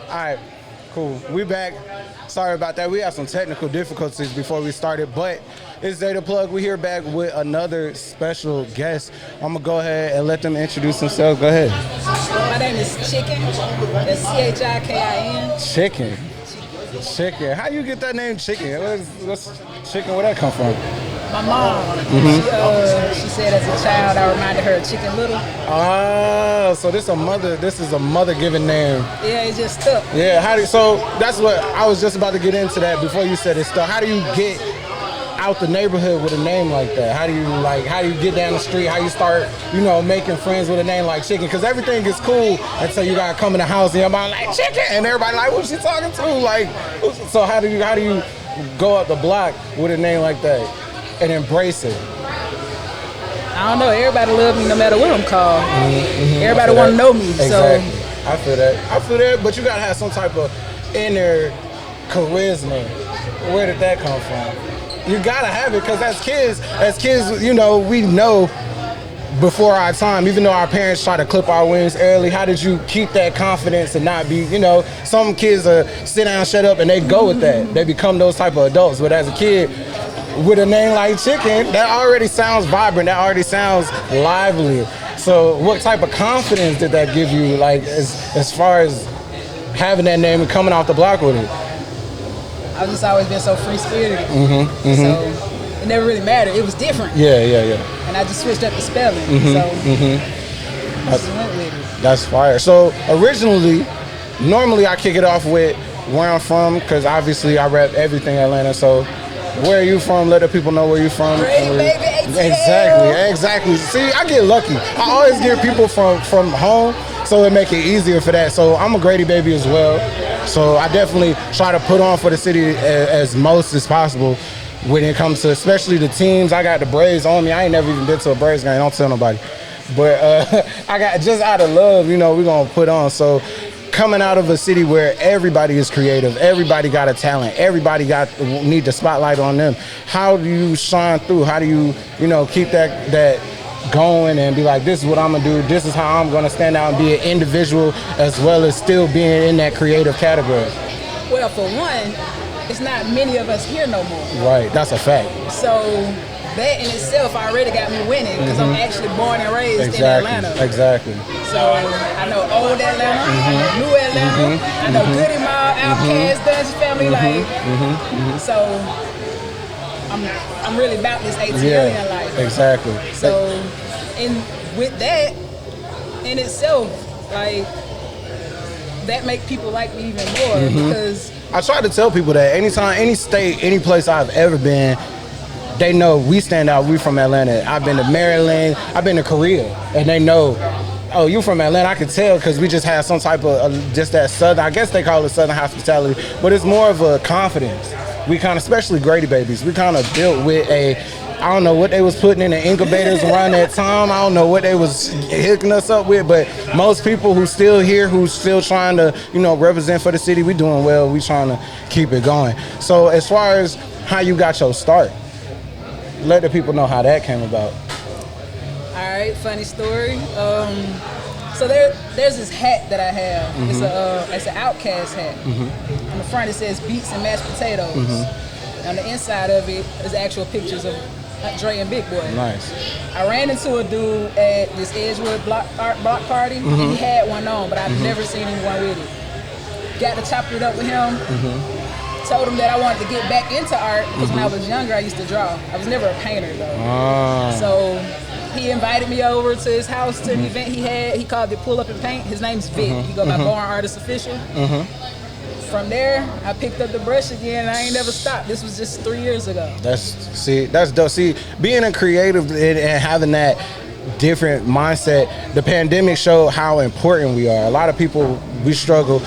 All right, cool. We back. Sorry about that. We had some technical difficulties before we started, but it's Zeta Plug. We here back with another special guest. I'm gonna go ahead and let them introduce themselves. Go ahead. My name is Chikin. That's Chikin. Chikin. Chicken. How you get that name Chicken? What's chicken? Where that come from? My mom. She said as a child I reminded her of Chicken Little. Oh, so this is a mother given name. Yeah, it just stuck. Yeah. So that's what I was just about to get into that before you said it stuck. How do you get out the neighborhood with a name like that? How do you get down the street? How you start, making friends with a name like Chicken? Because everything is cool until you gotta come in the house and your mom like Chicken, and everybody like, who's she talking to? Like, so how do you go up the block with a name like that and embrace it? I don't know. Everybody love me no matter what I'm called. Everybody want to know me. Exactly. So I feel that. But you gotta have some type of inner charisma. Where did that come from? You gotta have it, because as kids, we know before our time, even though our parents try to clip our wings early, how did you keep that confidence and not be, some kids sit down, shut up, and they go with that. They become those type of adults. But as a kid, with a name like Chicken, that already sounds vibrant, that already sounds lively. So what type of confidence did that give you, like, as far as having that name and coming off the block with it? I've just always been so free-spirited. So it never really mattered. It was different. Yeah. And I just switched up the spelling. So I just went with it. That's fire. So normally I kick it off with where I'm from, because obviously I rep everything Atlanta. So where are you from? Let the people know where you're from. Great, baby, ATL. Exactly. See, I get lucky. I always get people from home, so it make it easier for that. So I'm a Grady baby as well. So I definitely try to put on for the city as most as possible when it comes to, especially the teams. I got the Braves on me. I ain't never even been to a Braves game. Don't tell nobody. But I got, just out of love, we're going to put on. So coming out of a city where everybody is creative, everybody got a talent, everybody need the spotlight on them. How do you shine through? How do you, keep that going and be like, this is what I'm gonna do, this is how I'm gonna stand out and be an individual, as well as still being in that creative category? Well, for one, it's not many of us here no more. Right, that's a fact. So that in itself already got me winning, because I'm actually born and raised in Atlanta. Exactly. So I know old Atlanta, I know new Atlanta, I know Goody Mob, Outkast, Dungeon Family, so I'm really about this ATL life. Exactly. So, and with that in itself, like, that make people like me even more, because I try to tell people that anytime, any state, any place I've ever been, they know we stand out. We from Atlanta. I've been to Maryland. I've been to Korea, and they know, oh, you from Atlanta. I can tell, because we just have some type of just that southern. I guess they call it southern hospitality, but it's more of a confidence. We kind of, especially Grady babies, we kind of built with I don't know what they was putting in the incubators around that time. I don't know what they was hooking us up with, but most people who still here, who's still trying to, represent for the city, we doing well. We trying to keep it going. So as far as how you got your start, let the people know how that came about. All right, funny story. So there's this hat that I have. It's an Outkast hat. On the front it says beets and mashed potatoes. On the inside of it is actual pictures of Dre and Big Boy. Nice. I ran into a dude at this Edgewood block party. He had one on, but I've never seen anyone with it. Got to chop it up with him. Told him that I wanted to get back into art, because when I was younger I used to draw. I was never a painter though. So he invited me over to his house to an event he had. He called it Pull Up and Paint. His name's Vic. He go by Born Artist Official. From there, I picked up the brush again, and I ain't never stopped. This was just 3 years ago. That's dope. See, being a creative and having that different mindset, the pandemic showed how important we are. A lot of people, we struggle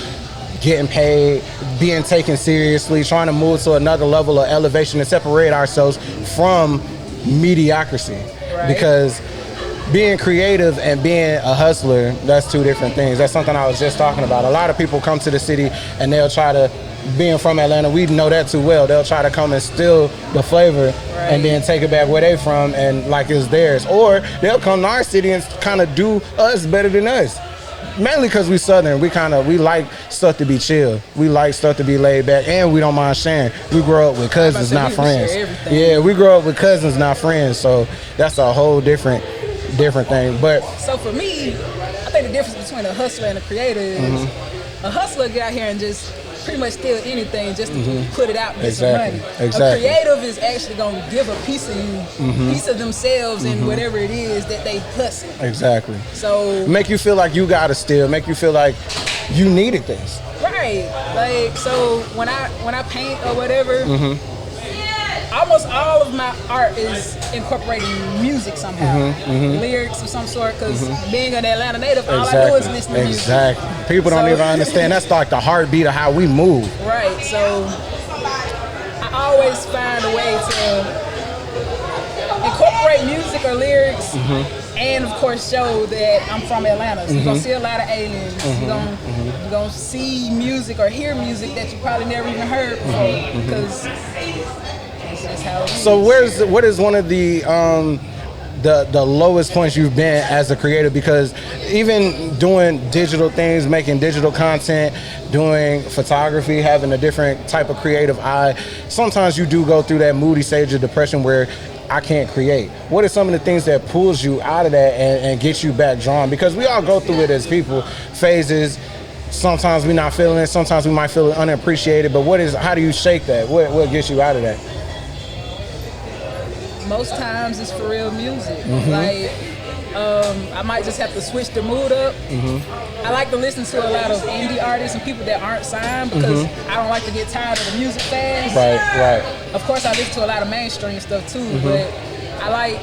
getting paid, being taken seriously, trying to move to another level of elevation and separate ourselves from mediocrity. Right. Because being creative and being a hustler, that's two different things. That's something I was just talking about. A lot of people come to the city and they'll try to, being from Atlanta, we know that too well. They'll try to come and steal the flavor and then take it back where they from and like it's theirs. Or they'll come to our city and kind of do us better than us. mainly because we Southern. We like stuff to be chill. We like stuff to be laid back, and we don't mind sharing. We grow up with cousins, not friends. Yeah, we grow up with cousins, not friends. So that's a whole different thing. But so for me, I think the difference between a hustler and a creator is a hustler get out here and just pretty much steal anything just to put it out and get some money. A creative is actually going to give a piece of you, piece of themselves in whatever it is that they hustle. Exactly. So make you feel like you got to steal, make you feel like you needed this. Right. Like, so when I paint or whatever, almost all of my art is incorporating music somehow, lyrics of some sort, because being an Atlanta native, all I do is listen to music. Exactly. People don't even understand. That's like the heartbeat of how we move. Right. So I always find a way to incorporate music or lyrics and, of course, show that I'm from Atlanta. So you're going to see a lot of aliens. You're going to see music or hear music that you probably never even heard before, because that's how it is. So what is one of the lowest points you've been as a creator? Because even doing digital things, making digital content, doing photography, having a different type of creative eye, sometimes you do go through that moody stage of depression where I can't create. What are some of the things that pulls you out of that and gets you back drawn? Because we all go through it as people, phases. Sometimes we're not feeling it. Sometimes we might feel unappreciated. But how do you shake that? What gets you out of that? Most times it's for real music. Like, I might just have to switch the mood up. I like to listen to a lot of indie artists and people that aren't signed because I don't like to get tired of the music fast. Right. Of course, I listen to a lot of mainstream stuff too, but I like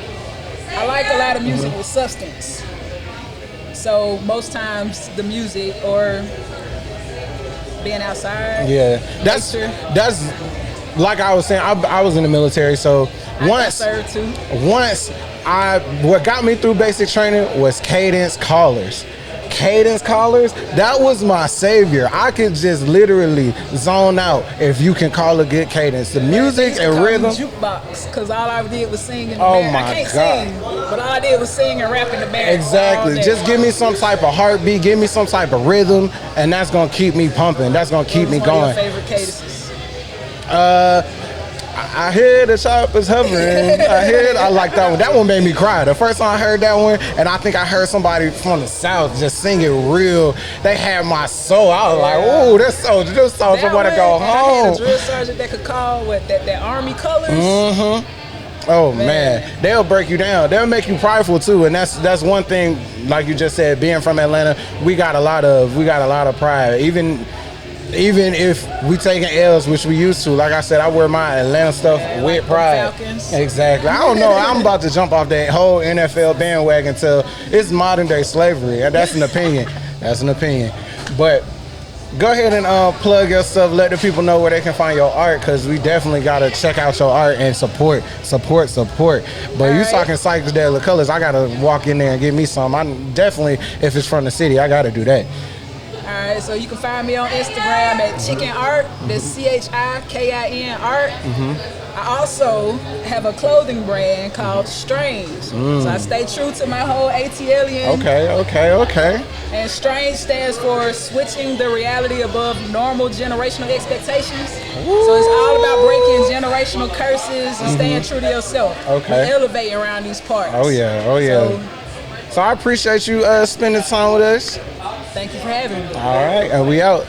a lot of music with substance. So most times the music or being outside. Yeah, that's like I was saying. I was in the military, so once what got me through basic training was cadence callers. Cadence callers, that was my savior. I could just literally zone out if you can call a good cadence. The music and rhythm. Jukebox, because all I did was sing and oh I can't God. sing, but all I did was sing and rap in the band. Exactly. Just give me some type of heartbeat, give me some type of rhythm, and that's gonna keep me pumping. That's gonna keep me going. What are your favorite cadences? I hear the choppers hovering. I like that one. That one made me cry. The first time I heard that one, and I think I heard somebody from the South just sing it real. They had my soul. I was like, ooh, this soldier want to go home. I had a drill sergeant that could call that Army colors. Oh man, they'll break you down. They'll make you prideful too, and that's one thing. Like you just said, being from Atlanta, we got a lot of pride. Even if we taking L's, which we used to, like I said, I wear my Atlanta stuff with pride. Falcons. Exactly. I don't know. I'm about to jump off that whole NFL bandwagon till it's modern day slavery. That's an opinion. But go ahead and plug your stuff. Let the people know where they can find your art, because we definitely got to check out your art and support. But you talking psychedelic colors, I got to walk in there and get me some. I definitely, if it's from the city, I got to do that. Alright, so you can find me on Instagram at Chikin Art. That's CHIKIN Art. I also have a clothing brand called Strange. So I stay true to my whole ATLian. Okay. And Strange stands for switching the reality above normal generational expectations. So it's all about breaking generational curses and staying true to yourself. Okay. And elevating around these parts. Oh yeah. So I appreciate you spending time with us. Thank you for having me. All right, and we out.